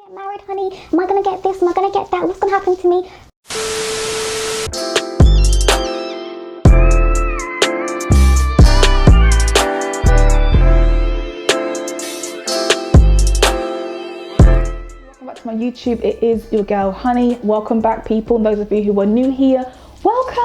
Get married, honey? Am I gonna get this? Am I gonna get that? What's gonna happen to me? Welcome back to my YouTube. It is your girl Honey. Welcome back, people. And those of you who are new here, welcome.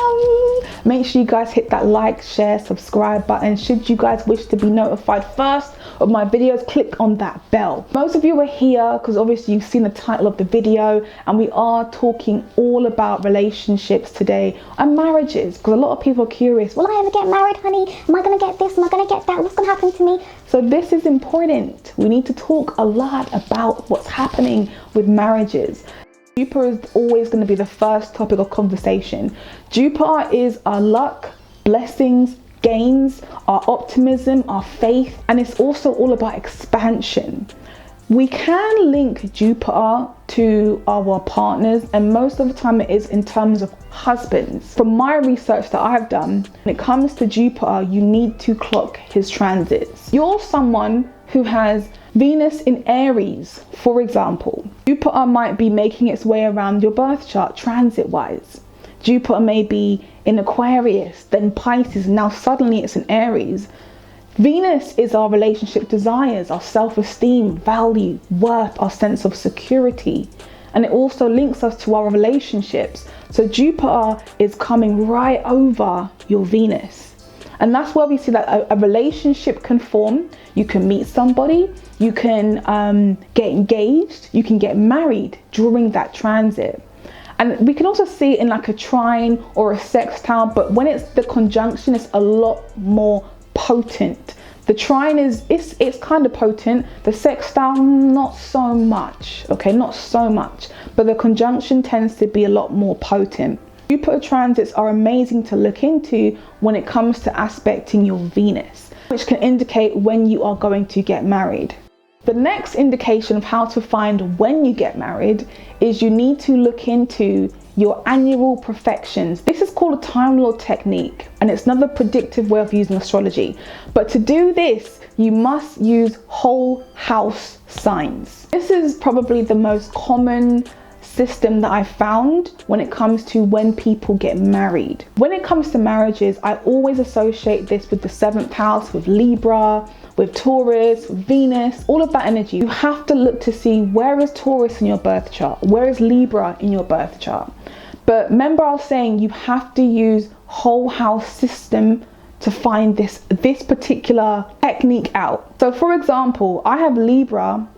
Make sure you guys hit that like, share, subscribe button. Should you guys wish to be notified first of my videos, click on that bell. Most of you are here because obviously you've seen the title of the video, and we are talking all about relationships today and marriages, because a lot of people are curious, will I ever get married, honey? Am I gonna get this? Am I gonna get that? What's gonna happen to me? So this is important. We need to talk a lot about what's happening with marriages. Jupiter is always going to be the first topic of conversation. Jupiter is our luck, blessings, gains, our optimism, our faith, and it's also all about expansion. We can link Jupiter to our partners, and most of the time it is in terms of husbands. From my research that I've done, when it comes to Jupiter, you need to clock his transits. You're someone who has Venus in Aries, for example. Jupiter might be making its way around your birth chart transit wise. Jupiter may be in Aquarius, then Pisces, now suddenly it's in Aries. Venus is our relationship desires, our self-esteem, value, worth, our sense of security. And it also links us to our relationships. So Jupiter is coming right over your Venus. And that's where we see that a relationship can form. You can meet somebody, you can get engaged, you can get married during that transit. And we can also see it in like a trine or a sextile, but when it's the conjunction, it's a lot more potent. The trine it's kind of potent. The sextile, not so much, okay, not so much. But the conjunction tends to be a lot more potent. Jupiter transits are amazing to look into when it comes to aspecting your Venus, which can indicate when you are going to get married. The next indication of how to find when you get married is you need to look into your annual profections. This is called a Time Lord technique, and it's another predictive way of using astrology. But to do this, you must use whole house signs. This is probably the most common system that I found when it comes to when people get married. When it comes to marriages, I always associate this with the 7th house, with Libra, with Taurus, with Venus, all of that energy. You have to look to see where is Taurus in your birth chart, where is Libra in your birth chart. But remember, I was saying you have to use whole house system to find this particular technique out. So for example, I have Libra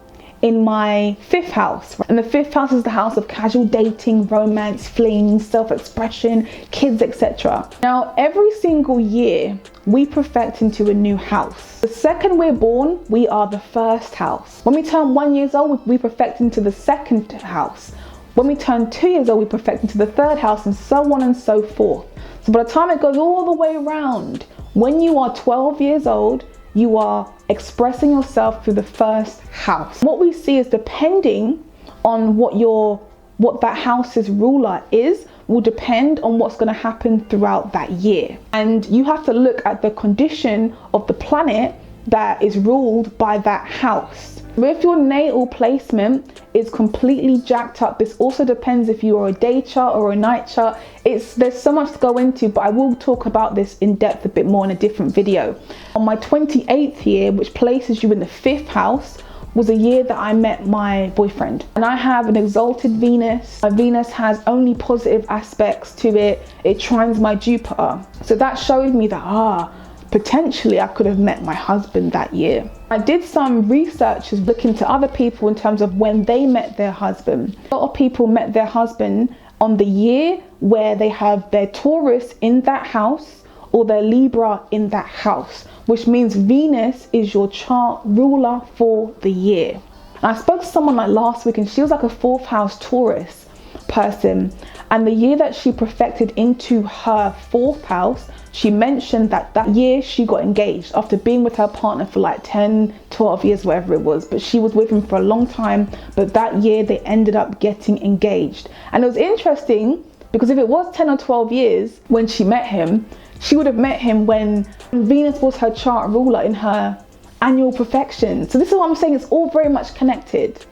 in my 5th house, and the 5th house is the house of casual dating, romance, flings, self-expression, kids, etc. Now every single year we perfect into a new house. The second we're born, we are the 1st house. When we turn 1 year old, we perfect into the 2nd house. When we turn 2 years old, we perfect into the 3rd house, and so on and so forth. So by the time it goes all the way around, when you are 12 years old, you are expressing yourself through the 1st house. What we see is, depending on what that house's ruler is, will depend on what's going to happen throughout that year. And you have to look at the condition of the planet that is ruled by that house. If your natal placement is completely jacked up, this also depends if you are a day chart or a night chart. There's so much to go into, but I will talk about this in depth a bit more in a different video. On my 28th year, which places you in the 5th house, was a year that I met my boyfriend. And I have an exalted Venus. My Venus has only positive aspects to it. It trines my Jupiter. So that showed me that, potentially I could have met my husband that year. I did some research looking to other people in terms of when they met their husband. A lot of people met their husband on the year where they have their Taurus in that house or their Libra in that house, which means Venus is your chart ruler for the year. And I spoke to someone like last week, and she was like a 4th house Taurus person, and the year that she perfected into her 4th house, she mentioned that year she got engaged after being with her partner for like 10, 12 years, whatever it was. But she was with him for a long time. But that year they ended up getting engaged. And it was interesting because if it was 10 or 12 years when she met him, she would have met him when Venus was her chart ruler in her annual perfection. So this is what I'm saying, it's all very much connected.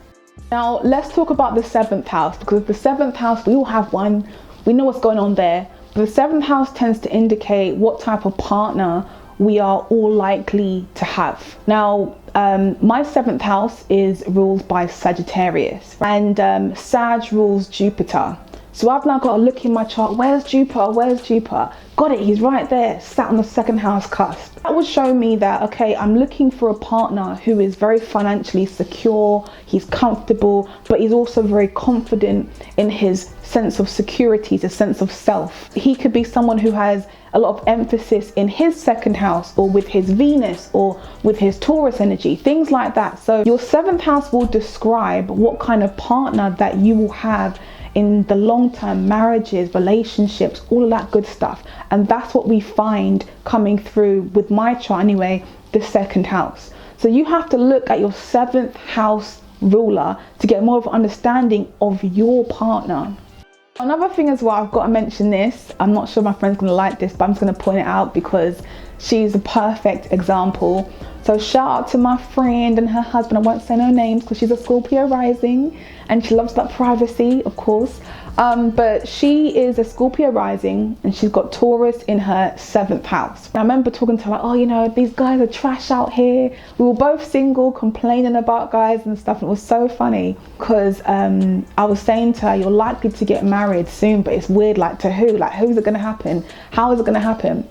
Now let's talk about the 7th house, because the 7th house, we all have one, we know what's going on there. But the 7th house tends to indicate what type of partner we are all likely to have. Now, my 7th house is ruled by Sagittarius, and Sag rules Jupiter. So I've now got to look in my chart, where's Jupiter, where's Jupiter? Got it, he's right there, sat on the 2nd house cusp. That would show me that, okay, I'm looking for a partner who is very financially secure, he's comfortable, but he's also very confident in his sense of security, his sense of self. He could be someone who has a lot of emphasis in his 2nd house, or with his Venus, or with his Taurus energy, things like that. So your 7th house will describe what kind of partner that you will have in the long-term, marriages, relationships, all of that good stuff. And that's what we find coming through with my chart anyway, the 2nd house. So you have to look at your 7th house ruler to get more of an understanding of your partner. Another thing as well, I've got to mention this. I'm not sure my friend's gonna like this, but I'm just gonna point it out because she's a perfect example. So shout out to my friend and her husband. I won't say no names because she's a Scorpio rising and she loves that privacy, of course. But she is a Scorpio rising and she's got Taurus in her 7th house. And I remember talking to her like, oh, you know, these guys are trash out here. We were both single, complaining about guys and stuff. And it was so funny because I was saying to her, you're likely to get married soon, but it's weird, like to who? Like, who's it gonna happen? How is it gonna happen?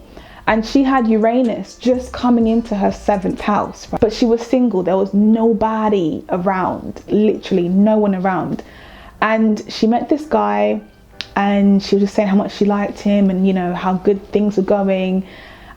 And she had Uranus just coming into her 7th house, right? But she was single. There was nobody around, literally no one around. And she met this guy and she was just saying how much she liked him and, you know, how good things were going.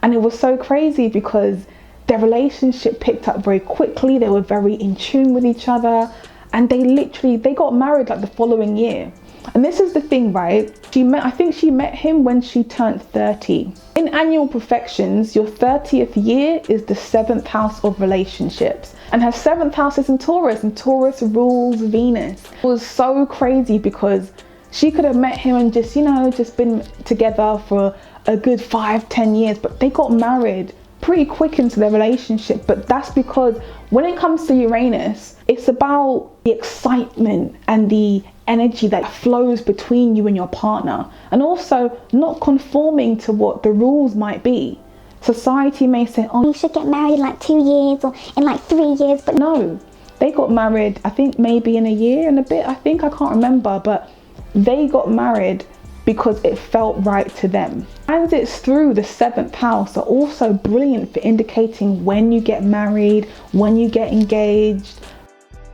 And it was so crazy because their relationship picked up very quickly. They were very in tune with each other and they got married like the following year. And this is the thing, right? I think she met him when she turned 30. In annual perfections, your 30th year is the 7th house of relationships. And her 7th house is in Taurus, and Taurus rules Venus. It was so crazy because she could have met him and just, you know, just been together for a good 5-10 years, but they got married pretty quick into their relationship. But that's because when it comes to Uranus, it's about the excitement and the energy that flows between you and your partner, and also not conforming to what the rules might be. Society may say, oh, you should get married in like 2 years or in like 3 years, but no, they got married, I think maybe in a year and a bit, I can't remember, but they got married because it felt right to them. Transits through the 7th house are also brilliant for indicating when you get married, when you get engaged.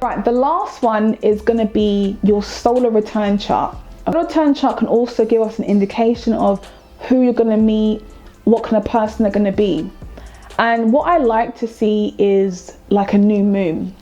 Right, the last one is going to be your solar return chart. A return chart can also give us an indication of who you're going to meet, what kind of person they're going to be. And what I like to see is like a new moon.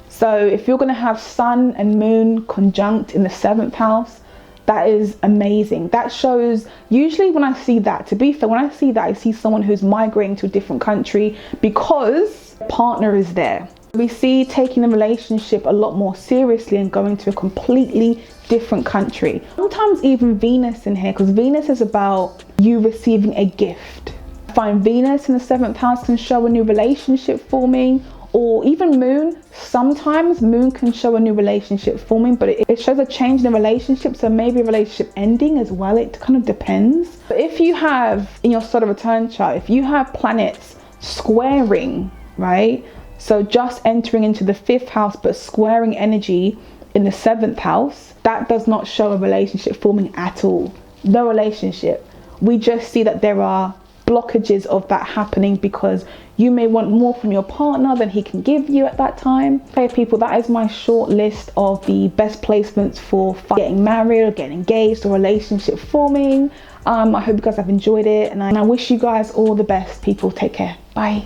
So if you're going to have sun and moon conjunct in the 7th house, that is amazing. That shows, usually when I see that, to be fair, when I see that, I see someone who's migrating to a different country because the partner is there. We see taking the relationship a lot more seriously and going to a completely different country. Sometimes even Venus in here, because Venus is about you receiving a gift. I find Venus in the 7th house can show a new relationship forming, or even moon. Sometimes moon can show a new relationship forming, but it shows a change in the relationship, so maybe a relationship ending as well. It kind of depends. But if you have in your solar return chart, if you have planets squaring, right? So just entering into the 5th house but squaring energy in the 7th house, that does not show a relationship forming at all. No relationship. We just see that there are blockages of that happening because you may want more from your partner than he can give you at that time. Okay, people, that is my short list of the best placements for getting married or getting engaged or relationship forming. I hope you guys have enjoyed it, and I wish you guys all the best. People, take care. Bye.